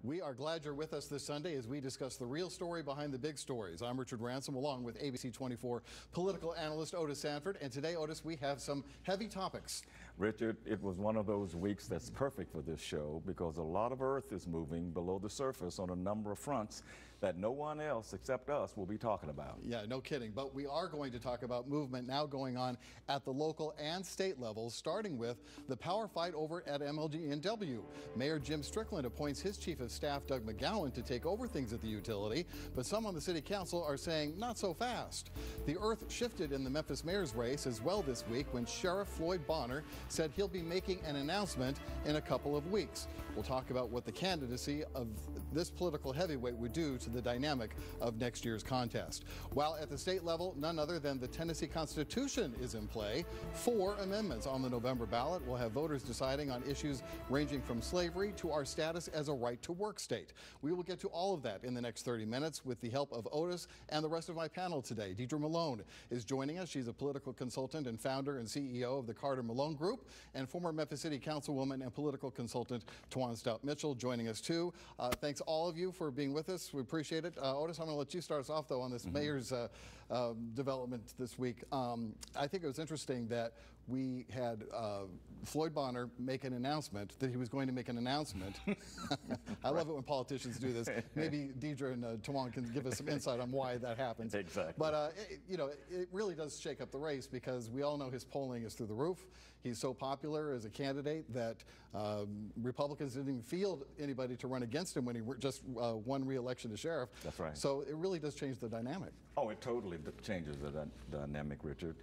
We are glad you're with us this Sunday as we discuss the real story behind the big stories. I'm Richard Ransom, along with ABC 24 political analyst Otis Sanford. And today, Otis, we have some heavy topics. Richard, it was one of those weeks that's perfect for this show because a lot of earth is moving below the surface on a number of fronts that no one else except us will be talking about. Yeah, no kidding. But we are going to talk about movement now going on at the local and state levels, starting with the power fight over at MLG&W. Mayor Jim Strickland appoints his chief of staff, Doug McGowan, to take over things at the utility, but some on the city council are saying not so fast. The earth shifted in the Memphis mayor's race as well this week when Sheriff Floyd Bonner said he'll be making an announcement in a couple of weeks. We'll talk about what the candidacy of this political heavyweight would do to the dynamic of next year's contest. While at the state level, none other than the Tennessee Constitution is in play. 4 amendments on the November ballot will have voters deciding on issues ranging from slavery to our status as a right-to-work state. We will get to all of that in the next 30 minutes with the help of Otis and the rest of my panel today. Deidre Malone is joining us. She's a political consultant and founder and CEO of the Carter Malone Group, and former Memphis City Councilwoman and political consultant Tawan Stout Mitchell joining us too. Thanks all of you for being with us. We appreciate it. Otis, I'm going to let you start us off though on this mayor's development this week. I think it was interesting that we had Floyd Bonner make an announcement that he was going to make an announcement. I love it when politicians do this. Maybe Deidre and Tawan can give us some insight on why that happens. Exactly. But it really does shake up the race because we all know his polling is through the roof. He's so popular as a candidate that Republicans didn't even field anybody to run against him when he just won re-election as sheriff. That's right. So it really does change the dynamic. Oh, it totally changes the dynamic, Richard.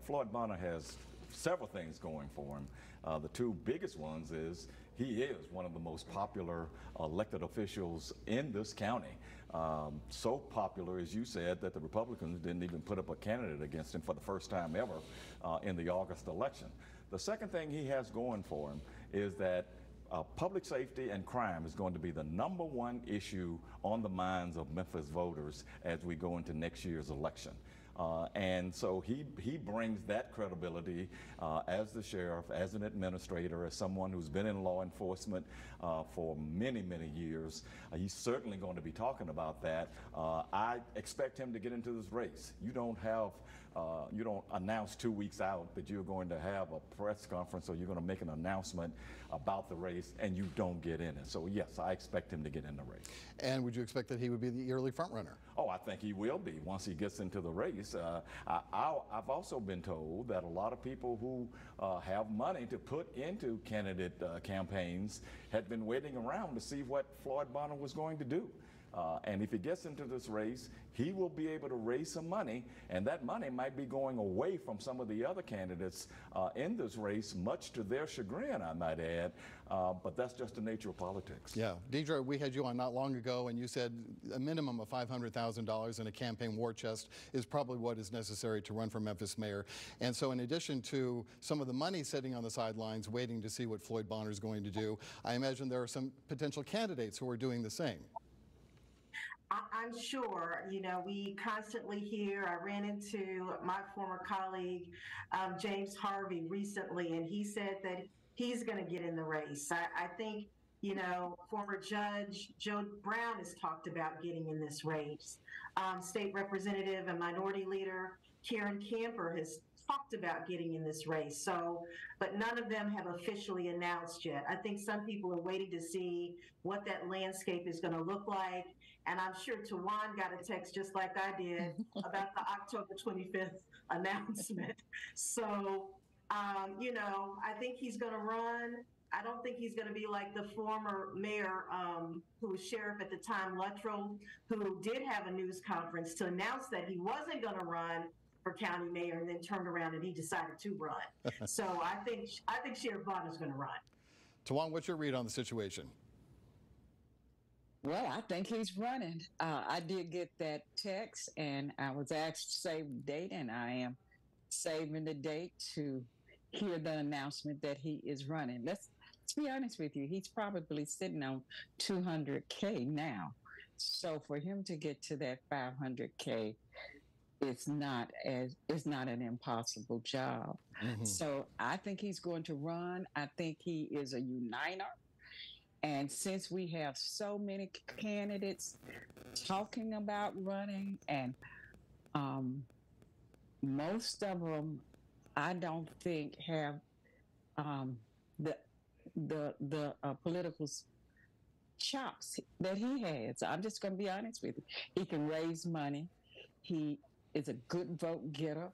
Floyd Bonner has several things going for him. The 2 biggest ones is he is one of the most popular elected officials in this county. So popular, as you said, that the Republicans didn't even put up a candidate against him for the first time ever in the August election. The second thing he has going for him is that public safety and crime is going to be the #1 issue on the minds of Memphis voters as we go into next year's election. And so he brings that credibility as the sheriff, as an administrator, as someone who's been in law enforcement for many, many years. He's certainly going to be talking about that. I expect him to get into this race. You don't announce 2 weeks out that you're going to have a press conference or you're going to make an announcement about the race and you don't get in it. So yes, I expect him to get in the race. And would you expect that he would be the early front runner? Oh, I think he will be once he gets into the race. I've also been told that a lot of people who have money to put into candidate campaigns had been waiting around to see what Floyd Bonner was going to do. And if he gets into this race, he will be able to raise some money, and that money might be going away from some of the other candidates in this race, much to their chagrin, I might add. But that's just the nature of politics. Yeah. Deidre, we had you on not long ago, and you said a minimum of $500,000 in a campaign war chest is probably what is necessary to run for Memphis mayor. And so in addition to some of the money sitting on the sidelines waiting to see what Floyd Bonner is going to do, I imagine there are some potential candidates who are doing the same. I'm sure, we constantly hear, I ran into my former colleague, James Harvey recently, and he said that he's going to get in the race. I think, former Judge Joe Brown has talked about getting in this race. State Representative and Minority Leader Karen Camper has talked about getting in this race. But none of them have officially announced yet. I think some people are waiting to see what that landscape is going to look like. And I'm sure Tawan got a text just like I did about the October 25th announcement. So, I think he's going to run. I don't think he's going to be like the former mayor who was sheriff at the time, Luttrell, who did have a news conference to announce that he wasn't going to run for county mayor and then turned around and he decided to run. So I think Sheriff Bonner's going to run. Tawan, what's your read on the situation? Well, I think he's running. I did get that text and I was asked to save the date, and I am saving the date to hear the announcement that he is running. Let's be honest with you. He's probably sitting on 200K now. So for him to get to that 500K, it's not an impossible job. Mm-hmm. So I think he's going to run. I think he is a uniter. And since we have so many candidates talking about running, and um, most of them, I don't think have um, the political chops that he has. I'm just going to be honest with you. He can raise money. He is a good vote getter.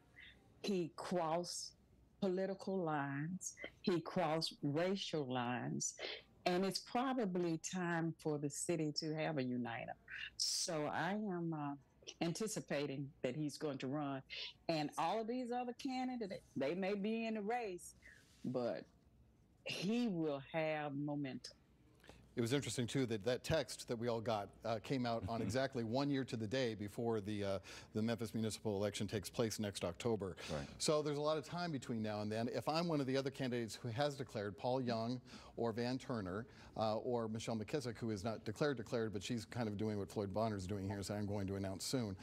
He crossed political lines. He crossed racial lines. And it's probably time for the city to have a uniter. So I am anticipating that he's going to run. And all of these other candidates, they may be in the race, but he will have momentum. It was interesting, too, that that text that we all got came out on exactly 1 year to the day before the Memphis municipal election takes place next October. Right. So there's a lot of time between now and then. If I'm one of the other candidates who has declared, Paul Young or Van Turner or Michelle McKissick, who is not declared, but she's kind of doing what Floyd Bonner is doing here, saying I'm going to announce soon.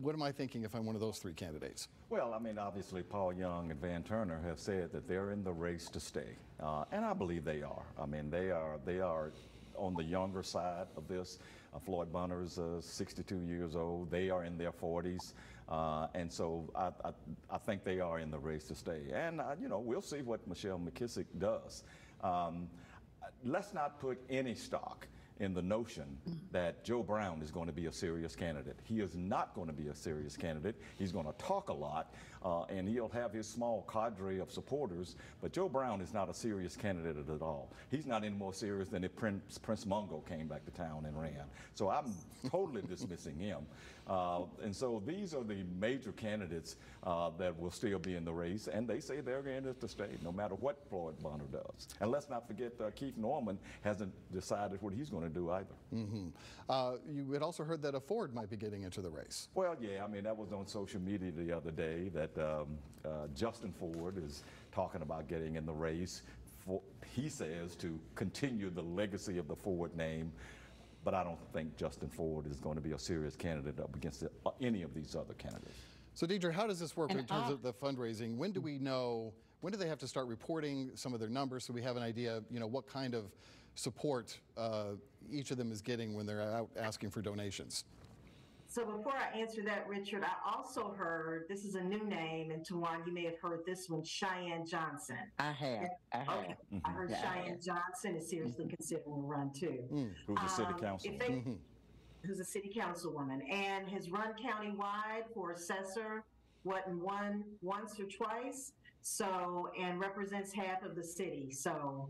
What am I thinking if I'm one of those three candidates? Well, I mean, obviously, Paul Young and Van Turner have said that they're in the race to stay, and I believe they are. I mean, they are on the younger side of this. Floyd Bonner is 62 years old. They are in their 40s, and so I think they are in the race to stay. And you know, we'll see what Michelle McKissick does. Let's not put any stock in the notion that Joe Brown is going to be a serious candidate. He is not going to be a serious candidate. He's going to talk a lot, and he'll have his small cadre of supporters, but Joe Brown is not a serious candidate at all. He's not any more serious than if Prince Mungo came back to town and ran. So I'm totally dismissing him. And so these are the major candidates that will still be in the race, and they say they're in it to stay, no matter what Floyd Bonner does. And let's not forget Keith Norman hasn't decided what he's going to do either. You had also heard that a Ford might be getting into the race. Well, yeah, I mean, that was on social media the other day that Justin Ford is talking about getting in the race, he says, to continue the legacy of the Ford name. But I don't think Justin Ford is going to be a serious candidate up against any of these other candidates. So, Deidre, how does this work in terms of the fundraising? When do we know, when do they have to start reporting some of their numbers so we have an idea of, you know, what kind of support each of them is getting when they're out asking for donations? So before I answer that, Richard, I also heard, this is a new name, and Tawan, you may have heard this one, Cheyenne Johnson. I have. Okay. I heard Cheyenne Johnson is seriously considering a run too. Who's a city councilwoman? Who's a city councilwoman and has run countywide for assessor, once or twice. So, and represents half of the city. So,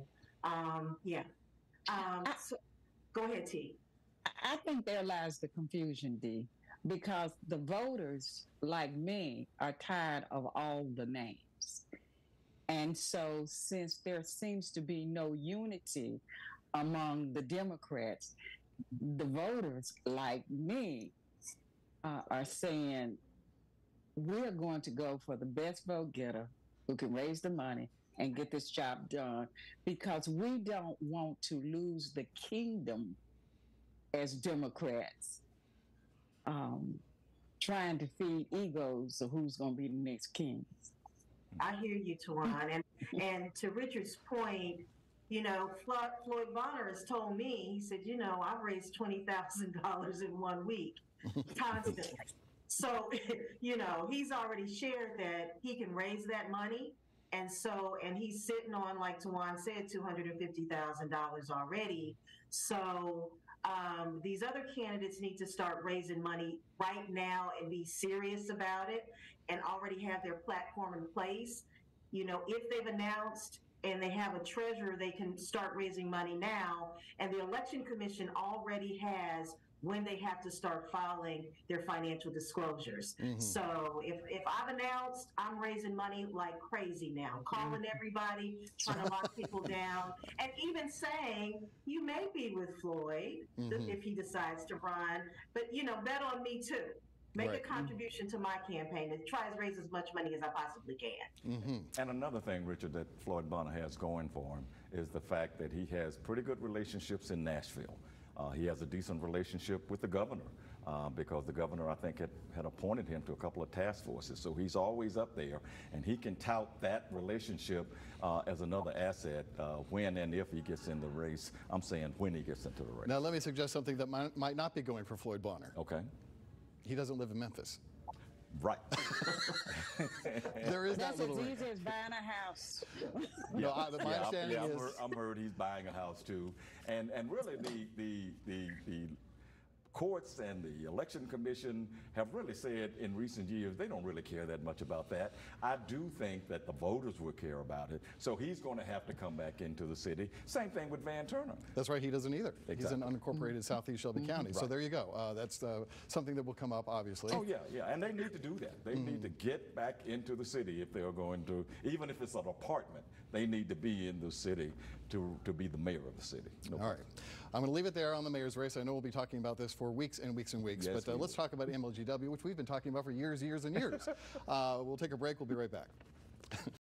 yeah. So, go ahead, T. I think there lies the confusion, Dee, because the voters, like me, are tired of all the names. And so since there seems to be no unity among the Democrats, the voters, like me, are saying, we're going to go for the best vote getter who can raise the money and get this job done, because we don't want to lose the kingdom as Democrats, trying to feed egos of who's going to be the next king. I hear you, Tawan. And to Richard's point, you know, Floyd Bonner has told me, he said, you know, I've raised $20,000 in 1 week, constantly. So, you know, he's already shared that he can raise that money. And so, and he's sitting on, like Tawan said, $250,000 already. So, these other candidates need to start raising money right now and be serious about it and already have their platform in place. You know, if they've announced and they have a treasurer, they can start raising money now. And the Election Commission already has when they have to start filing their financial disclosures. So if I've announced, I'm raising money like crazy now, calling everybody, trying to lock people down, and even saying, you may be with Floyd if he decides to run, but, you know, bet on me too. Make a contribution to my campaign and try to raise as much money as I possibly can. And another thing, Richard, that Floyd Bonner has going for him is the fact that he has pretty good relationships in Nashville. He has a decent relationship with the governor because the governor, I think, had appointed him to a couple of task forces. So he's always up there, and he can tout that relationship as another asset when and if he gets in the race. I'm saying when he gets into the race. Now, let me suggest something that might not be going for Floyd Bonner. Okay. He doesn't live in Memphis. Right. There is That's that little as ring. easy as buying a house. No, my understanding is I'm heard he's buying a house too, and really the courts and the election commission have really said in recent years they don't really care that much about that. I do think that the voters will care about it, so he's going to have to come back into the city. Same thing with Van Turner. That's right, he doesn't either. He's in Exactly. unincorporated Southeast Shelby County. So there you go. That's something that will come up, obviously. Oh yeah, and they need to do that. They need to get back into the city if they're going to, even if it's an apartment, they need to be in the city to be the mayor of the city. No All right. I'm going to leave it there on the mayor's race. I know we'll be talking about this for weeks and weeks and weeks, Yes, but let's talk about MLGW, which we've been talking about for years and years. We'll take a break. We'll be right back.